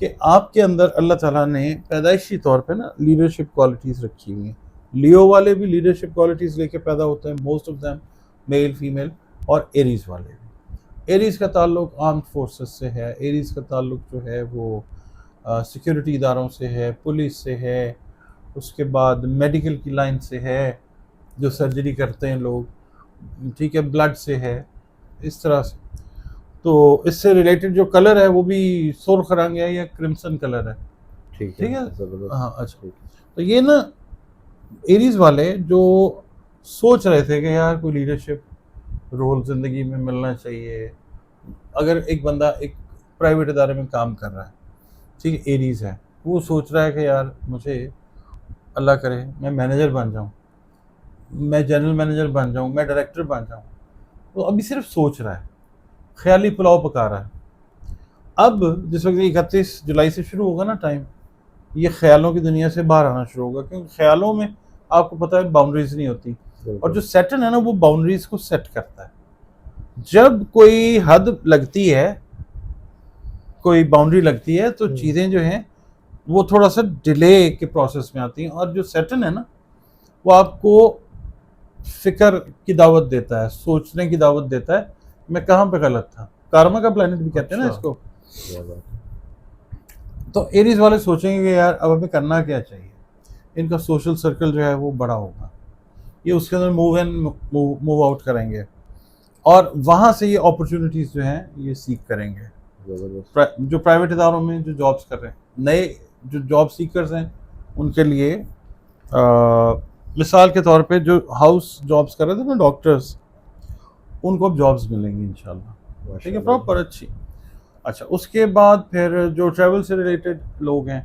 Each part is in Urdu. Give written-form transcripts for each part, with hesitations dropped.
کہ آپ کے اندر اللہ تعالیٰ نے پیدائشی طور پہ نا لیڈرشپ کوالٹیز رکھی ہوئی ہیں. لیو والے بھی لیڈرشپ کوالٹیز لے کے پیدا ہوتے ہیں, most of them male female, اور ایریز والے بھی. ایریز کا تعلق آرمڈ فورسز سے ہے, ایریز کا تعلق جو ہے وہ سیکیورٹی اداروں سے ہے, پولیس سے ہے, اس کے بعد میڈیکل کی لائن سے ہے, جو سرجری کرتے ہیں لوگ, ٹھیک ہے, بلڈ سے ہے, اس طرح سے. تو اس سے ریلیٹڈ جو کلر ہے وہ بھی سرخ رنگ ہے یا کرمسن کلر ہے, ٹھیک ٹھیک ہے. زبردست. ہاں اچھا. تو یہ نا ایریز والے جو سوچ رہے تھے کہ یار کوئی لیڈرشپ رول زندگی میں ملنا چاہیے, اگر ایک بندہ ایک پرائیویٹ ادارے میں کام کر رہا ہے, ٹھیک ہے, ایریز ہے, وہ سوچ رہا ہے کہ یار مجھے اللہ کرے میں مینیجر بن جاؤں, میں جنرل مینیجر بن جاؤں, میں ڈائریکٹر بن جاؤں. تو ابھی صرف سوچ رہا ہے, خیالی پلاؤ پکا رہا ہے. اب جس وقت 31 جولائی سے شروع ہوگا نا ٹائم, یہ خیالوں کی دنیا سے باہر آنا شروع ہوگا, کیونکہ خیالوں میں آپ کو پتہ ہے باؤنڈریز نہیں ہوتی, اور جو سیٹن ہے نا وہ باؤنڈریز کو سیٹ کرتا ہے. جب کوئی حد لگتی ہے, کوئی باؤنڈری لگتی ہے, تو چیزیں جو ہیں وہ تھوڑا سا ڈیلے کے پروسیس میں آتی ہیں, اور جو سیٹن ہے نا وہ آپ کو فکر کی دعوت دیتا ہے, سوچنے کی دعوت دیتا ہے میں کہاں پہ غلط تھا. کارما کا پلانٹ بھی کہتے ہیں نا اس کو. تو ایریز والے سوچیں گے کہ یار اب ہمیں کرنا کیا چاہیے, ان کا سوشل سرکل جو ہے وہ بڑا ہوگا, یہ اس کے اندر موو ان موو آؤٹ کریں گے, اور وہاں سے یہ اپرچونیٹیز جو ہیں یہ سیکھ کریں گے. جو پرائیویٹ اداروں میں جو جابس کر رہے ہیں, نئے جو جاب سیکرز ہیں, ان کے لیے مثال کے طور پہ جو ہاؤس جابس کر رہے تھے نا ڈاکٹرز, ان کو اب جابس ملیں گی انشاءاللہ, ٹھیک ہے, پراپر اچھی. اچھا, اس کے بعد پھر جو ٹریول سے ریلیٹڈ لوگ ہیں,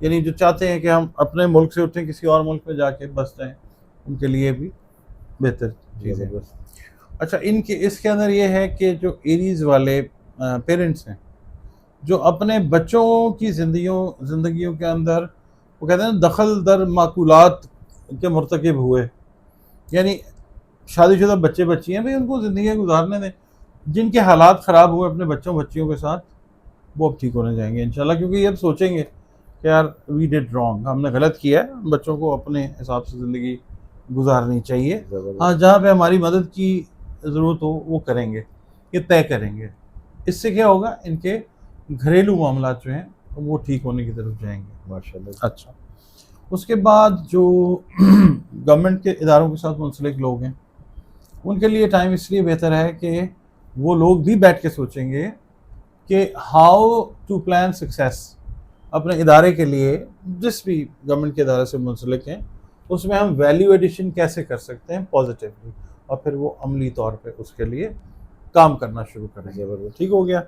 یعنی جو چاہتے ہیں کہ ہم اپنے ملک سے اٹھیں کسی اور ملک میں جا کے بس جائیں, ان کے لیے بھی بہتر چیزیں. اچھا, اس کے اندر یہ ہے کہ جو ایریز والے پیرنٹس ہیں جو اپنے بچوں کی زندگیوں کے اندر وہ کہتے ہیں دخل در معقولات کے مرتکب ہوئے, یعنی شادی شدہ بچے بچی ہیں, بھئی ان کو زندگیاں گزارنے دیں. جن کے حالات خراب ہوئے اپنے بچوں بچیوں کے ساتھ, وہ اب ٹھیک ہونے جائیں گے انشاءاللہ, کیونکہ یہ اب سوچیں گے کہ یار وی ڈیڈ رانگ, ہم نے غلط کیا ہے, بچوں کو اپنے حساب سے زندگی گزارنی چاہیے. ہاں, جہاں پہ ہماری مدد کی ضرورت ہو وہ کریں گے, یہ طے کریں گے. اس سے کیا ہوگا, ان کے گھریلو معاملات جو ہیں وہ ٹھیک ہونے کی طرف جائیں گے ماشاءاللہ. اچھا, اس کے بعد جو گورنمنٹ کے اداروں کے ساتھ منسلک لوگ ہیں, ان کے لیے ٹائم اس لیے بہتر ہے کہ وہ لوگ بھی بیٹھ کے سوچیں گے کہ ہاؤ ٹو پلان سکسیس اپنے ادارے کے لیے, جس بھی گورنمنٹ کے ادارے سے منسلک ہیں, اس میں ہم ویلیو ایڈیشن کیسے کر سکتے ہیں پازیٹیولی, اور پھر وہ عملی طور پہ اس کے لیے کام کرنا شروع کریں گے. ٹھیک ہو گیا.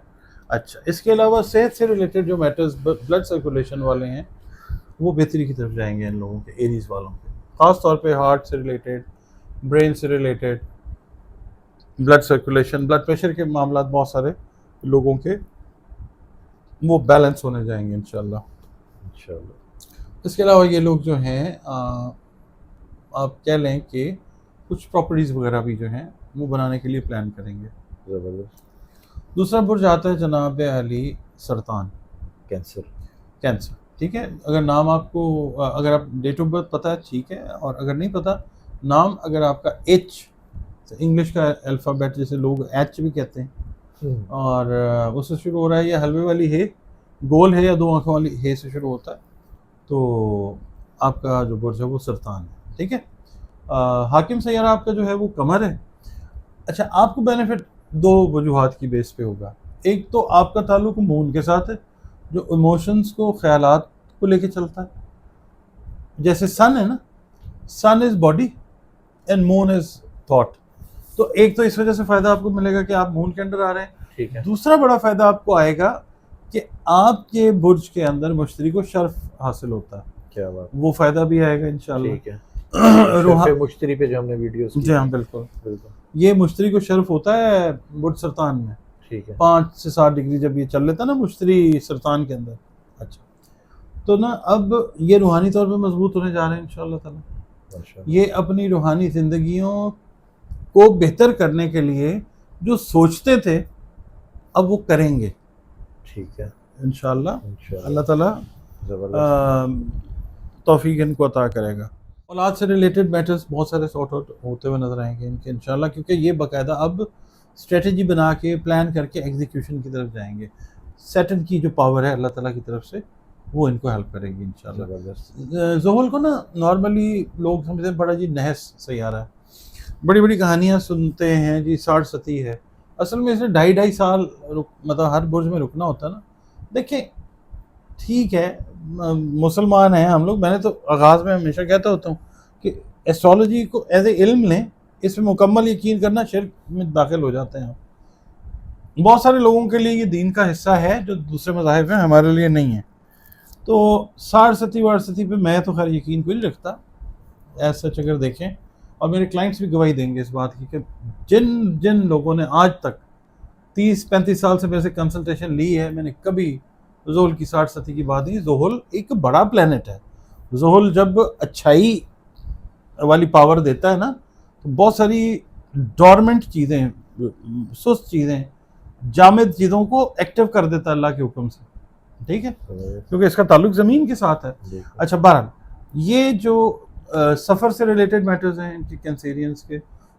اچھا, اس کے علاوہ صحت سے ریلیٹڈ جو میٹرز بلڈ سرکولیشن والے ہیں وہ بہتری کی طرف جائیں گے ان لوگوں کے, ایریز والوں کے, خاص طور پہ ہارٹ سے ریلیٹڈ, برین سے related, blood circulation, blood pressure کے معاملات بہت سارے لوگوں کے وہ بیلنس ہونے جائیں گے انشاءاللہ. اس کے علاوہ یہ لوگ جو ہیں آپ کہہ لیں کہ کچھ پراپرٹیز وغیرہ بھی جو ہیں وہ بنانے کے لیے پلان کریں گے. دوسرا برج آتا ہے جناب علی سرطان, کینسر. ٹھیک ہے, اگر نام آپ کو, اگر آپ ڈیٹ آف برتھ پتہ ہے ٹھیک ہے, اور اگر نہیں پتہ, نام اگر آپ کا ایچ, انگلش کا الفابیٹ جیسے لوگ ایچ بھی کہتے ہیں, اور اس سے شروع ہو رہا ہے, یا حلوے والی ہے, گول ہے, یا دو آنکھوں والی ہے سے شروع ہوتا ہے, تو آپ کا جو برج ہے وہ سرطان ہے. ٹھیک ہے, حاکم سیارہ آپ کا جو ہے وہ قمر ہے. اچھا, آپ کو بینیفٹ دو وجوہات کی بیس پہ ہوگا. ایک تو آپ کا تعلق مون کے ساتھ ہے, جو ایموشنز کو, خیالات کو لے کے چلتا ہے. جیسے سن ہے نا, sun is body and moon is thought. تو ایک تو اس وجہ سے فائدہ آپ کو ملے گا کہ آپ مون کے اندر آ رہے ہیں. ٹھیک ہے. دوسرا بڑا فائدہ آپ کو آئے گا کہ آپ کے برج کے اندر مشتری کو شرف حاصل ہوتا ہے. کیا بات, وہ فائدہ بھی آئے گا انشاءاللہ. ٹھیک ہے. مشتری پہ جو ہم نے ویڈیوز, جی ہاں بالکل, یہ مشتری کو شرف ہوتا ہے برج سرطان میں. ٹھیک ہے, 5 سے 7 ڈگری جب یہ چل لیتا ہے نا مشتری سرطان کے اندر. اچھا, تو نا اب یہ روحانی طور پہ مضبوط ہونے جا رہے ہیں انشاءاللہ تعالیٰ. یہ اپنی روحانی زندگیوں کو بہتر کرنے کے لیے جو سوچتے تھے اب وہ کریں گے. ٹھیک ہے, انشاءاللہ انشاءاللہ اللہ تعالیٰ زبردست. توفیق ان کو عطا کرے گا. اولاد سے ریلیٹڈ میٹرز بہت سارے سارٹ آؤٹ ہوتے ہوئے نظر آئیں گے ان کے انشاءاللہ، کیونکہ یہ باقاعدہ اب اسٹریٹجی بنا کے پلان کر کے ایگزیکیوشن کی طرف جائیں گے. سیٹن کی جو پاور ہے اللہ تعالیٰ کی طرف سے وہ ان کو ہیلپ کرے گی انشاءاللہ. زبردست. زحل کو نا نارملی لوگ سمجھتے ہیں بڑا جی نحس سیارہ ہے، بڑی بڑی کہانیاں سنتے ہیں جی 60 ہے. اصل میں اسے 2.5 سال مطلب ہر برج میں رکنا ہوتا ہے نا. دیکھیں ٹھیک ہے مسلمان ہیں ہم لوگ، میں نے تو آغاز میں ہمیشہ کہتا ہوتا ہوں کہ ایسٹرالوجی کو ایز اے علم لیں، اس میں مکمل یقین کرنا شرک میں داخل ہو جاتے ہیں. بہت سارے لوگوں کے لیے یہ دین کا حصہ ہے جو دوسرے مذاہب ہیں، ہمارے لیے نہیں ہے. تو 60 پہ میں تو خیر یقین کوئی نہیں رکھتا ایز سچ اگر دیکھیں، اور میرے کلائنٹس بھی گواہی دیں گے اس بات کی کہ جن لوگوں نے آج تک 30-35 سال سے میرے سے کنسلٹیشن لی ہے، میں نے کبھی زحل کی 60 کی بات نہیں. زحل ایک بڑا پلینٹ ہے. زحل جب اچھائی والی پاور دیتا ہے نا تو بہت ساری ڈورمنٹ چیزیں، سست چیزیں، جامد چیزوں کو ایکٹیو کر دیتا ہے اللہ کے حکم سے. ٹھیک ہے، کیونکہ اس کا تعلق زمین کے ساتھ ہے. اچھا بہرحال یہ جو سفر سے ریلیٹڈ میٹرز ہیں ان کی کینسیرینس کے،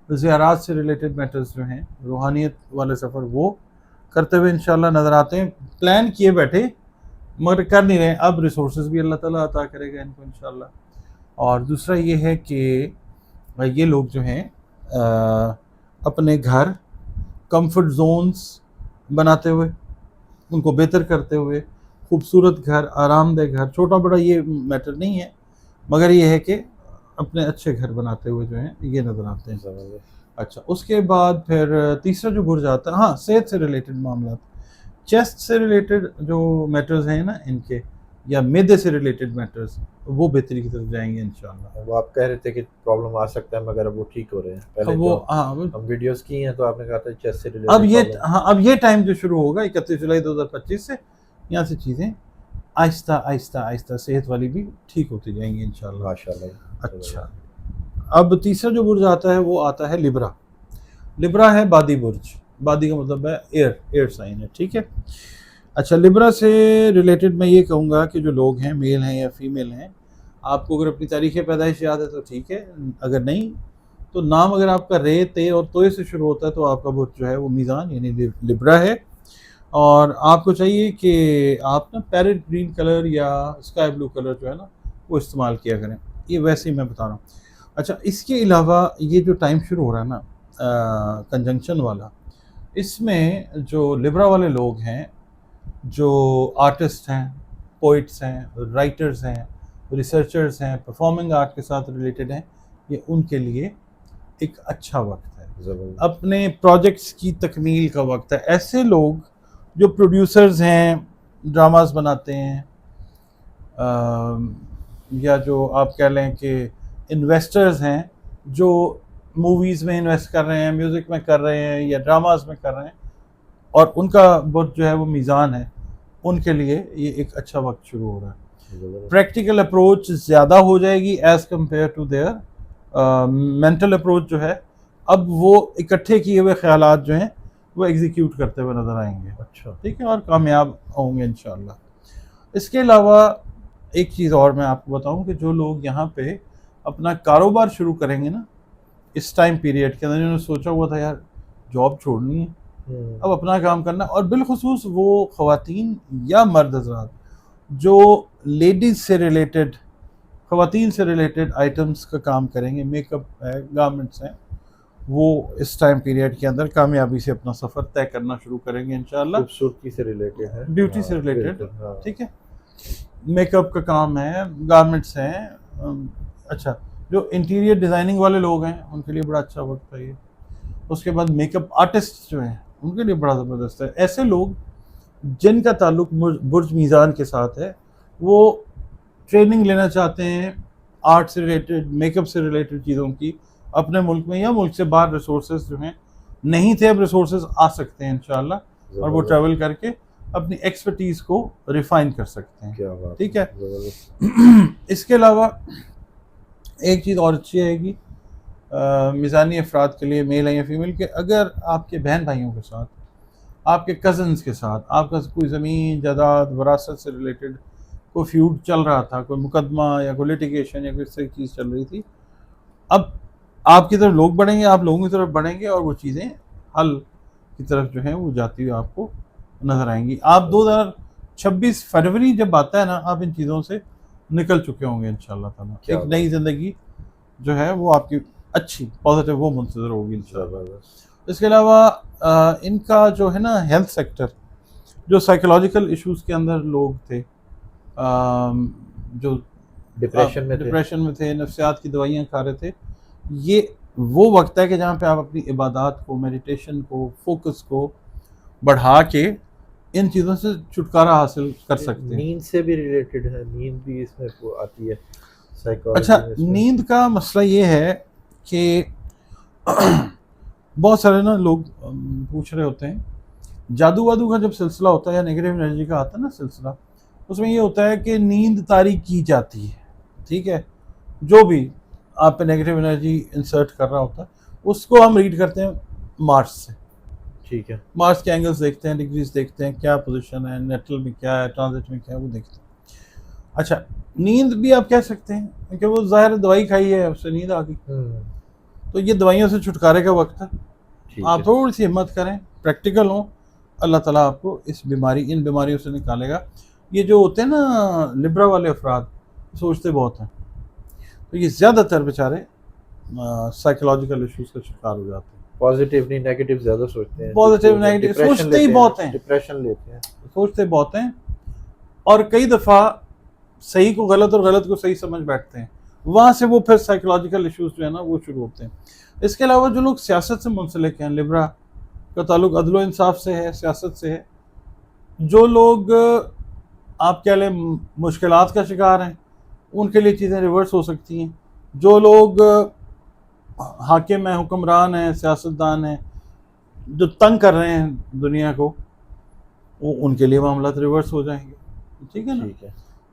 زیارات سے ریلیٹڈ میٹرز جو ہیں روحانیت والے سفر وہ کرتے ہوئے انشاءاللہ نظر آتے ہیں. پلان کیے بیٹھے مگر کر نہیں رہے، اب ریسورسز بھی اللہ تعالیٰ عطا کرے گا ان کو انشاءاللہ. اور دوسرا یہ ہے کہ یہ لوگ جو ہیں اپنے گھر کمفرٹ زونز بناتے ہوئے، ان کو بہتر کرتے ہوئے، خوبصورت گھر، آرام دہ گھر، چھوٹا بڑا یہ میٹر نہیں ہے، مگر یہ ہے کہ اپنے اچھے گھر بناتے ہوئے جو ہیں یہ نظر آتے ہیں. اچھا اس کے بعد پھر تیسرا جو برج آتا ہے، ہاں صحت سے ریلیٹڈ معاملات، چیسٹ سے ریلیٹڈ جو میٹرز ہیں نا ان کے، یا میدے سے ریلیٹڈ میٹرز، وہ بہتری کی طرف جائیں گے انشاءاللہ. وہ آپ کہہ رہے تھے کہ پرابلم آ سکتا ہے مگر اب وہ ٹھیک ہو رہے ہیں. پہلے وہ تو ہم ویڈیوز کی ہیں تو آپ نے کہا تھا چیسٹ سے اب یہ ٹائم جو شروع ہوگا 31 جولائی 2025 سے، یہاں سے چیزیں آہستہ صحت والی بھی ٹھیک ہوتی جائیں گی انشاءاللہ. ماشاءاللہ. اچھا اب تیسرا جو برج آتا ہے وہ آتا ہے لبرا. لبرا ہے بادی برج، بادی کا مطلب ہے ایئر سائن ہے. ٹھیک ہے. اچھا لبرا سے ریلیٹڈ میں یہ کہوں گا کہ جو لوگ ہیں میل ہیں یا فیمیل ہیں، آپ کو اگر اپنی تاریخ پیدائش یاد ہے تو ٹھیک ہے، اگر نہیں تو نام اگر آپ کا رے، تے اور توئے سے شروع ہوتا ہے تو آپ کا برج جو ہے وہ میزان یعنی لبرا ہے. اور آپ کو چاہیے کہ آپ نا پیرٹ گرین کلر یا اسکائی بلو کلر جو ہے نا وہ استعمال کیا کریں. یہ ویسے ہی میں بتا رہا ہوں. اچھا اس کے علاوہ یہ جو ٹائم شروع ہو رہا ہے نا کنجنکشن والا، اس میں جو لبرا والے لوگ ہیں، جو آرٹسٹ ہیں، پوئٹس ہیں، رائٹرز ہیں، ریسرچرز ہیں، پرفارمنگ آرٹ کے ساتھ ریلیٹڈ ہیں، یہ ان کے لیے ایک اچھا وقت ہے، اپنے پروجیکٹس کی تکمیل کا وقت ہے. ایسے لوگ جو پروڈیوسرز ہیں، ڈراماز بناتے ہیں، یا جو آپ کہہ لیں کہ انویسٹرز ہیں جو موویز میں انویسٹ کر رہے ہیں، میوزک میں کر رہے ہیں یا ڈراماز میں کر رہے ہیں، اور ان کا برج جو ہے وہ میزان ہے، ان کے لیے یہ ایک اچھا وقت شروع ہو رہا ہے. پریکٹیکل اپروچ زیادہ ہو جائے گی as compared to their mental approach جو ہے، اب وہ اکٹھے کیے ہوئے خیالات جو ہیں وہ ایگزیکیوٹ کرتے ہوئے نظر آئیں گے. اچھا ٹھیک ہے، اور کامیاب ہوں گے انشاءاللہ. اس کے علاوہ ایک چیز اور میں آپ کو بتاؤں کہ جو لوگ یہاں پہ اپنا کاروبار شروع کریں گے نا اس ٹائم پیریڈ کے اندر، انہوں نے سوچا ہوا تھا یار جاب چھوڑنی ہے، اب اپنا کام کرنا، اور بالخصوص وہ خواتین یا مرد حضرات جو لیڈیز سے ریلیٹڈ، خواتین سے ریلیٹڈ آئٹمس کا کام کریں گے، میک اپ ہے، گارمنٹس ہیں، وہ اس ٹائم پیریڈ کے اندر کامیابی سے اپنا سفر طے کرنا شروع کریں گے انشاءاللہ. خوبصورتی سے ریلیٹڈ ہے، بیوٹی سے ریلیٹڈ. ٹھیک ہے، میک اپ کا کام ہے، گارمنٹس ہیں. اچھا جو انٹیریئر ڈیزائننگ والے لوگ ہیں ان کے لیے بڑا اچھا وقت ہے یہ. اس کے بعد میک اپ آرٹسٹ جو ہیں ان کے لیے بڑا زبردست ہے. ایسے لوگ جن کا تعلق برج میزان کے ساتھ ہے، وہ ٹریننگ لینا چاہتے ہیں آرٹ سے ریلیٹڈ، میک اپ سے ریلیٹڈ چیزوں کی، اپنے ملک میں یا ملک سے باہر ریسورسز جو ہیں نہیں تھے اب ریسورسز آ سکتے ہیں انشاءاللہ، اور وہ ٹریول کر کے اپنی ایکسپرٹیز کو ریفائن کر سکتے ہیں. ٹھیک ہے. اس کے علاوہ ایک چیز اور اچھی آئے گی میزانی افراد کے لیے، میل ہیں یا فیمیل کے، اگر آپ کے بہن بھائیوں کے ساتھ آپ کے کزنس کے ساتھ آپ کا کوئی زمین جائیداد وراثت سے ریلیٹڈ کوئی فیوڈ چل رہا تھا، کوئی مقدمہ یا کوئی لیٹیگیشن یا کوئی اس طرح کی چیز چل رہی تھی، اب آپ کی طرف لوگ بڑھیں گے، آپ لوگوں کی طرف بڑھیں گے اور وہ چیزیں حل کی طرف جو ہیں وہ جاتی ہوئی آپ کو نظر آئیں گی. آپ 2026 فروری جب آتا ہے نا، آپ ان چیزوں سے نکل چکے ہوں گے انشاءاللہ تعالیٰ. ایک نئی زندگی جو ہے وہ آپ کی اچھی پازیٹیو وہ منتظر ہوگی انشاءاللہ. اس کے علاوہ ان کا جو ہے نا ہیلتھ سیکٹر، جو سائیکولوجیکل ایشوز کے اندر لوگ تھے، جو ڈپریشن میں تھے، نفسیات کی دوائیاں کھا رہے تھے، یہ وہ وقت ہے کہ جہاں پہ آپ اپنی عبادات کو، میڈیٹیشن کو، فوکس کو بڑھا کے ان چیزوں سے چھٹکارا حاصل کر سکتے ہیں. نیند سے بھی ریلیٹڈ ہے، نیند بھی اس میں آتی ہے. اچھا، نیند کا مسئلہ یہ ہے کہ بہت سارے نا لوگ پوچھ رہے ہوتے ہیں، جادو وادو کا جب سلسلہ ہوتا ہے یا نیگیٹو انرجی کا آتا ہے نا سلسلہ، اس میں یہ ہوتا ہے کہ نیند طاری کی جاتی ہے. ٹھیک ہے، جو بھی آپ پہ نیگیٹو انرجی انسرٹ کر رہا ہوتا ہے اس کو ہم ریڈ کرتے ہیں مارس سے. ٹھیک ہے، مارس کے اینگلز دیکھتے ہیں، ڈگریز دیکھتے ہیں، کیا پوزیشن ہے، نیٹل میں کیا ہے، ٹرانزٹ میں کیا ہے، وہ دیکھتے ہیں. اچھا، نیند بھی آپ کہہ سکتے ہیں کیونکہ وہ ظاہر دوائی کھائی ہے، اس سے نیند آ گئی، تو یہ دوائیوں سے چھٹکارے کا وقت ہے. آپ تھوڑی سی ہمت کریں، پریکٹیکل ہوں، اللہ تعالیٰ آپ کو ان بیماریوں سے نکالے گا. یہ جو ہوتے ہیں نا لبرا والے افراد، سوچتے بہت ہیں، تو یہ زیادہ تر بیچارے سائیکولوجیکل ایشوز کا شکار ہو جاتے ہیں. پازیٹیو نہیں، نیگیٹو زیادہ سوچتے ہیں. پازیٹیو نیگیٹو سوچتے ہی بہت ہیں، ڈپریشن لیتے ہیں، سوچتے بہت ہیں، اور کئی دفعہ صحیح کو غلط اور غلط کو صحیح سمجھ بیٹھتے ہیں. وہاں سے وہ پھر سائیکولوجیکل ایشوز جو ہے نا وہ شروع ہوتے ہیں. اس کے علاوہ جو لوگ سیاست سے منسلک ہیں، لبرا کا تعلق عدل و انصاف سے ہے، سیاست سے ہے، جو لوگ آپ کہہ لیں مشکلات کا شکار ہیں، ان کے لیے چیزیں ریورس ہو سکتی ہیں. جو لوگ حاکم ہیں، حکمران ہیں، سیاستدان ہیں، جو تنگ کر رہے ہیں دنیا کو، وہ ان کے لیے معاملات ریورس ہو جائیں گے. ٹھیک ہے نا،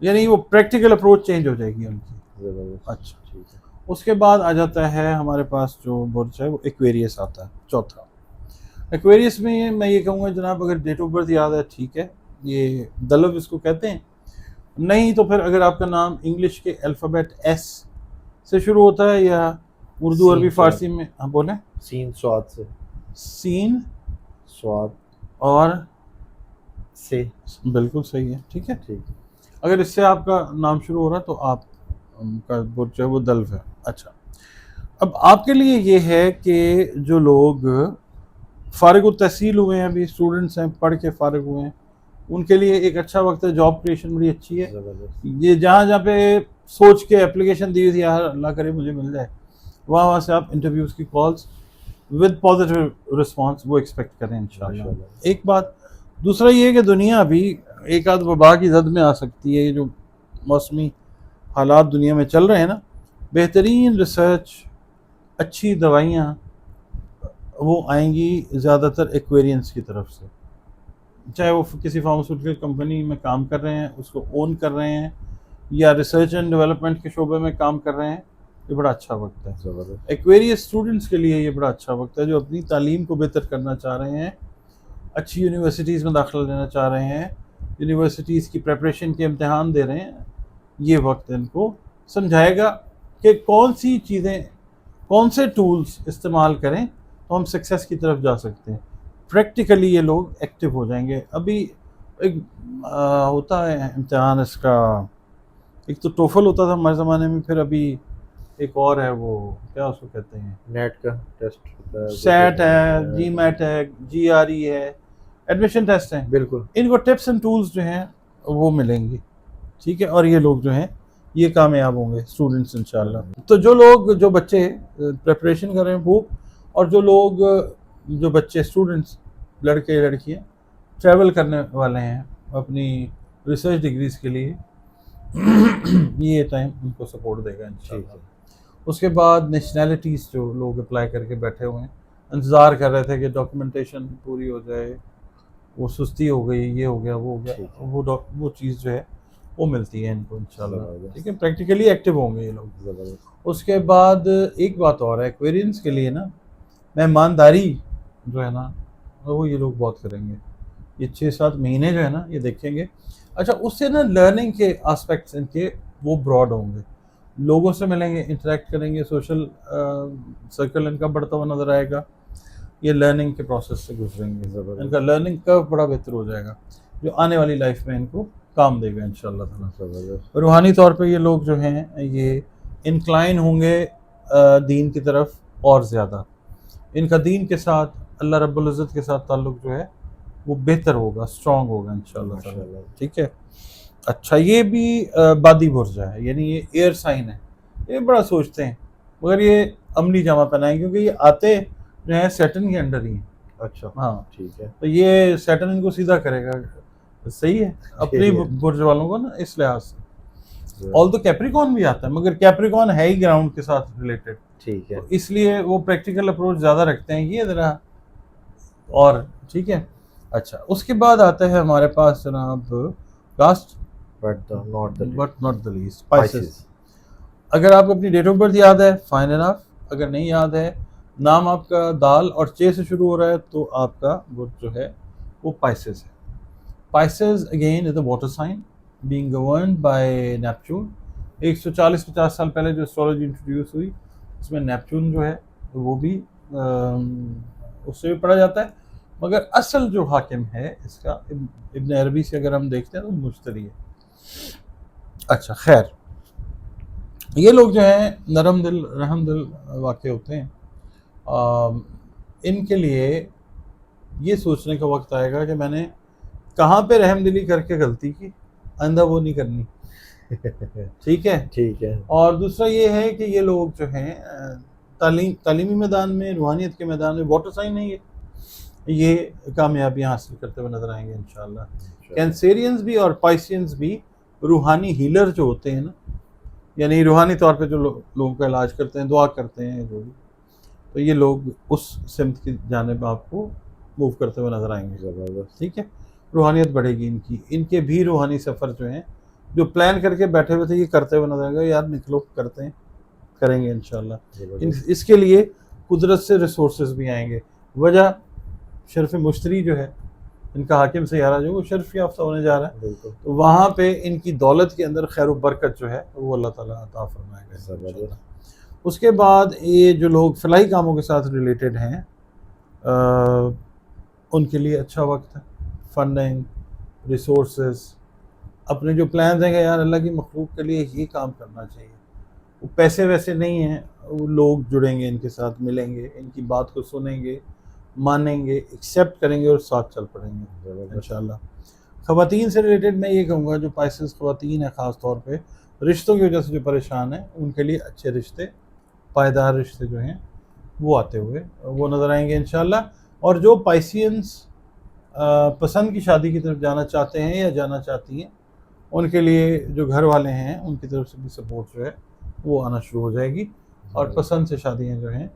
یعنی وہ پریکٹیکل اپروچ چینج ہو جائے گی ان کی. اچھا، ٹھیک ہے. اس کے بعد آ جاتا ہے ہمارے پاس جو برج ہے وہ ایکویریس آتا ہے، چوتھا. ایکویریس میں میں یہ کہوں گا جناب، اگر ڈیٹ آف برتھ یاد ہے ٹھیک ہے، یہ دلو اس کو کہتے ہیں، نہیں تو پھر اگر آپ کا نام انگلش کے الفابیٹ ایس سے شروع ہوتا ہے یا اردو عربی فارسی میں ہم بولیں سین سواد سے، سین سواد اور سے، بالکل صحیح ہے. ٹھیک ہے، اگر اس سے آپ کا نام شروع ہو رہا ہے تو آپ کا برج جو ہے وہ دلو ہے. اچھا، اب آپ کے لیے یہ ہے کہ جو لوگ فارغ التحصیل ہوئے ہیں، ابھی اسٹوڈنٹس ہیں، پڑھ کے فارغ ہوئے ہیں، ان کے لیے ایک اچھا وقت ہے. جاب کریشن بڑی اچھی ہے. یہ جہاں پہ سوچ کے اپلیکیشن دی تھی یار اللہ کرے مجھے مل جائے، وہاں سے آپ انٹرویوز کی کالز ود پازیٹیو رسپانس وہ ایکسپیکٹ کریں انشاءاللہ. ایک بات. دوسرا یہ ہے کہ دنیا ابھی ایک آدھ وبا کی زد میں آ سکتی ہے. یہ جو موسمی حالات دنیا میں چل رہے ہیں نا، بہترین ریسرچ، اچھی دوائیاں وہ آئیں گی زیادہ تر ایکویرینس کی طرف سے. چاہے وہ کسی فارماسیوٹیکل کمپنی میں کام کر رہے ہیں، اس کو اون کر رہے ہیں، یا ریسرچ اینڈ ڈیولپمنٹ کے شعبے میں کام کر رہے ہیں، یہ بڑا اچھا وقت ہے. ایکویریس اسٹوڈنٹس کے لیے یہ بڑا اچھا وقت ہے جو اپنی تعلیم کو بہتر کرنا چاہ رہے ہیں، اچھی یونیورسٹیز میں داخلہ لینا چاہ رہے ہیں، یونیورسٹیز کی پریپریشن کے امتحان دے رہے ہیں. یہ وقت ان کو سمجھائے گا کہ کون سی چیزیں، کون سے ٹولز استعمال کریں تو ہم سکسیس کی طرف جا سکتے ہیں. پریکٹیکلی یہ لوگ ایکٹیو ہو جائیں گے. ابھی ایک ہوتا ہے امتحان، اس کا ایک تو ٹوفل ہوتا تھا ہمارے زمانے میں، پھر ابھی ایک اور ہے، وہ کیا اس کو کہتے ہیں، نیٹ کا ٹیسٹ، سیٹ ہے، جی میٹ ہے، جی آر ای ہے، ایڈمیشن ٹیسٹ ہیں. بالکل ان کو ٹپس اینڈ ٹولز جو ہیں وہ ملیں گے. ٹھیک ہے، اور یہ لوگ جو ہیں یہ کامیاب ہوں گے اسٹوڈنٹس انشاءاللہ. تو جو بچے پریپریشن کر رہے ہیں وہ، اور جو بچے اسٹوڈنٹس، لڑکے لڑکیاں ٹریول کرنے والے ہیں اپنی ریسرچ ڈگریز کے لیے، یہ ٹائم ان کو سپورٹ دے گا انشاءاللہ. اس کے بعد نیشنلٹیز جو لوگ اپلائی کر کے بیٹھے ہوئے ہیں، انتظار کر رہے تھے کہ ڈاکومنٹیشن پوری ہو جائے، وہ سستی ہو گئی، یہ ہو گیا، وہ ہو گیا، وہ چیز جو ہے وہ ملتی ہے ان کو انشاءاللہ. ٹھیک ہے، پریکٹیکلی ایکٹیو ہوں گے یہ لوگ. اس کے بعد ایک بات اور ہے ایکویرینس کے لیے نا، مہمانداری جو ہے نا وہ یہ لوگ بہت کریں گے. یہ 6-7 مہینے جو ہے نا یہ دیکھیں گے. اچھا اس سے نا لرننگ کے آسپیکٹس ان کے وہ براڈ ہوں گے. لوگوں سے ملیں گے, انٹریکٹ کریں گے, سوشل سرکل ان کا بڑھتا ہوا نظر آئے گا. یہ لرننگ کے پروسیس سے گزریں گے. ان کا لرننگ کرو بڑا بہتر ہو جائے گا جو آنے والی لائف میں ان کو کام دے گا انشاءاللہ تعالیٰ. روحانی طور پہ یہ لوگ جو ہیں یہ انکلائن ہوں گے دین کی طرف اور زیادہ. ان کا دین کے ساتھ اللہ رب العزت کے ساتھ تعلق جو ہے وہ بہتر ہوگا, اسٹرانگ ہوگا انشاءاللہ تعالیٰ. ٹھیک ہے. اچھا یہ بھی بادی برج ہے, یعنی یہ ایئر سائن ہے. یہ بڑا سوچتے ہیں مگر یہ عملی جامہ پہنائیں کیونکہ یہ آتے جو ہیں سیٹن کے انڈر ہی ہیں. اچھا ہاں ٹھیک ہے. تو یہ سیٹن ان کو سیدھا کرے گا. صحیح ہے اپنی برج والوں کو نا اس لحاظ سے. آل تو کیپریکون بھی آتا ہے مگر کیپریکون ہے ہی گراؤنڈ کے ساتھ ریلیٹڈ, ٹھیک ہے. اس لیے وہ پریکٹیکل اپروچ زیادہ رکھتے ہیں. یہ ذرا اور ٹھیک ہے. اچھا اس کے بعد آتا ہے ہمارے پاس جناب last but not the least spices. اگر آپ کو اپنی ڈیٹ آف برتھ یاد ہے فائن انف, اگر نہیں یاد ہے نام آپ کا دال اور چے سے شروع ہو رہا ہے تو آپ کا برج جو ہے وہ پائسز ہے. Pisces again is a water sign being governed by Neptune. 140-50 سال پہلے جو اسٹرالوجی انٹروڈیوس ہوئی اس میں نیپچون جو ہے وہ بھی اس سے بھی پڑھا جاتا ہے مگر اصل جو حاکم ہے اس کا ابن عربی سے اگر ہم دیکھتے ہیں تو مشتری ہے. اچھا خیر یہ لوگ جو ہیں نرم دل رحم دل واقع ہوتے ہیں. ان کے لیے یہ سوچنے کا وقت آئے گا کہ میں نے کہاں پہ رحم دلی کر کے غلطی کی, آئندہ وہ نہیں کرنی. ٹھیک ہے. ٹھیک ہے. اور دوسرا یہ ہے کہ یہ لوگ جو ہیں تعلیمی میدان میں, روحانیت کے میدان میں واٹر سائن نہیں ہے, یہ کامیابیاں حاصل کرتے ہوئے نظر آئیں گے انشاءاللہ. کینسیرینز بھی اور پائسینز بھی روحانی ہیلر جو ہوتے ہیں نا, یعنی روحانی طور پہ جو لوگوں کا علاج کرتے ہیں, دعا کرتے ہیں جو بھی, تو یہ لوگ اس سمت کی جانب آپ کو موو کرتے ہوئے نظر آئیں گے. زبردست. ٹھیک ہے. روحانیت بڑھے گی ان کی. ان کے بھی روحانی سفر جو ہیں جو پلان کر کے بیٹھے ہوئے تھے یہ کرتے ہوئے نظر آئیں گے. یار نکلو کرتے ہیں, کریں گے انشاءاللہ. اس کے لیے قدرت سے ریسورسز بھی آئیں گے. وجہ شرف مشتری جو ہے ان کا حاکم سیارہ جو وہ شرف یافتہ ہونے جا رہا ہے, تو وہاں پہ ان کی دولت کے اندر خیر و برکت جو ہے وہ اللہ تعالیٰ عطا فرمائے گا. اس کے بعد یہ جو لوگ فلاحی کاموں کے ساتھ ریلیٹڈ ہیں ان کے لیے اچھا وقت ہے. فنڈنگ, ریسورسز, اپنے جو پلانز ہیں کہ یار اللہ کی مخلوق کے لیے یہ کام کرنا چاہیے, وہ پیسے ویسے نہیں ہیں, وہ لوگ جڑیں گے ان کے ساتھ, ملیں گے, ان کی بات کو سنیں گے, مانیں گے, ایکسیپٹ کریں گے اور ساتھ چل پڑیں گے انشاءاللہ. خواتین سے ریلیٹڈ میں یہ کہوں گا جو پائسز خواتین ہیں خاص طور پہ رشتوں کی وجہ سے جو پریشان ہیں ان کے لیے اچھے رشتے, پائیدار رشتے جو ہیں وہ آتے ہوئے وہ نظر آئیں گے انشاءاللہ. اور جو پائسینز پسند کی شادی کی طرف جانا چاہتے ہیں یا جانا چاہتی ہیں ان کے لیے جو گھر والے ہیں ان کی طرف سے بھی سپورٹ جو ہے وہ آنا شروع ہو جائے گی. اور پسند سے شادیاں جو ہیں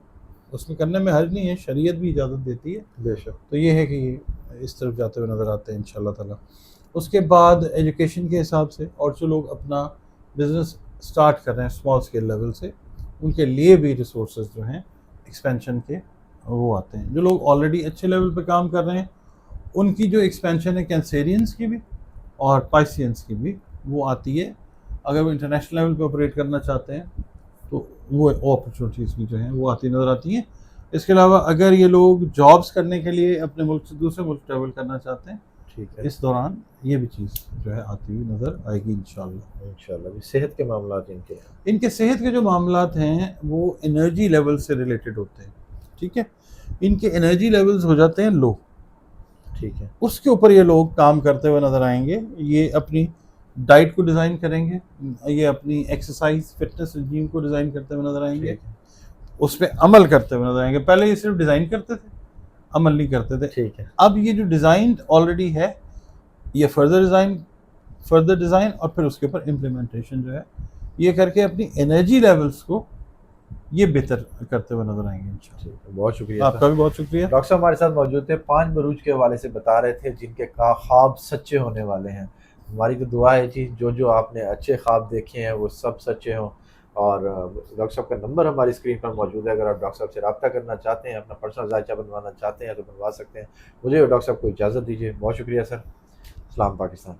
اس میں کرنے میں حرج نہیں ہے, شریعت بھی اجازت دیتی ہے بے شک. تو یہ ہے کہ یہ اس طرف جاتے ہوئے نظر آتے ہیں انشاءاللہ تعالیٰ. اس کے بعد ایجوکیشن کے حساب سے اور جو لوگ اپنا بزنس سٹارٹ کر رہے ہیں اسمال اسکیل لیول سے ان کے لیے بھی ریسورسز جو ہیں ایکسپینشن کے وہ آتے ہیں. جو لوگ آلریڈی اچھے لیول پہ کام کر رہے ہیں ان کی جو ایکسپینشن ہے کینسیرینز کی بھی اور پائسینز کی بھی وہ آتی ہے. اگر وہ انٹرنیشنل لیول پہ آپریٹ کرنا چاہتے ہیں تو وہ اپرچونیٹیز بھی جو ہیں وہ آتی نظر آتی ہیں. اس کے علاوہ اگر یہ لوگ جابس کرنے کے لیے اپنے ملک سے دوسرے ملک ٹریول کرنا چاہتے ہیں ٹھیک ہے, اس دوران یہ بھی چیز جو ہے آتی ہوئی نظر آئے گی انشاءاللہ. انشاءاللہ. صحت کے معاملات ان کے صحت کے جو معاملات ہیں وہ انرجی لیول سے ریلیٹڈ ہوتے ہیں. ٹھیک ہے. ان کے انرجی لیولز ہو جاتے ہیں لو. ٹھیک ہے. اس کے اوپر یہ لوگ کام کرتے ہوئے نظر آئیں گے. یہ اپنی ڈائٹ کو ڈیزائن کریں گے, یہ اپنی ایکسرسائز فٹنس رجیم کو ڈیزائن کرتے ہوئے نظر آئیں گے, اس پہ عمل کرتے ہوئے نظر آئیں گے. پہلے یہ صرف ڈیزائن کرتے تھے, عمل نہیں کرتے تھے. ٹھیک ہے. اب یہ جو ڈیزائن آلریڈی ہے یہ فردر ڈیزائن اور پھر اس کے اوپر امپلیمنٹیشن جو ہے یہ کر کے اپنی انرجی لیولز کو یہ بہتر کرتے ہوئے نظر آئیں گے انشاءاللہ. بہت شکریہ. آپ کا بھی بہت شکریہ. ڈاکٹر صاحب ہمارے ساتھ موجود تھے, 5 بروج کے حوالے سے بتا رہے تھے جن کے خواب سچے ہونے والے ہیں. ہماری تو دعا ہے جی جو آپ نے اچھے خواب دیکھے ہیں وہ سب سچے ہوں, اور ڈاکٹر صاحب کا نمبر ہماری اسکرین پر موجود ہے، اگر آپ ڈاکٹر صاحب سے رابطہ کرنا چاہتے ہیں، اپنا پرسنل ذائچہ بنوانا چاہتے ہیں تو بنوا سکتے ہیں۔ مجھے اور ڈاکٹر صاحب کو اجازت دیجیے، بہت شکریہ سر، سلام پاکستان۔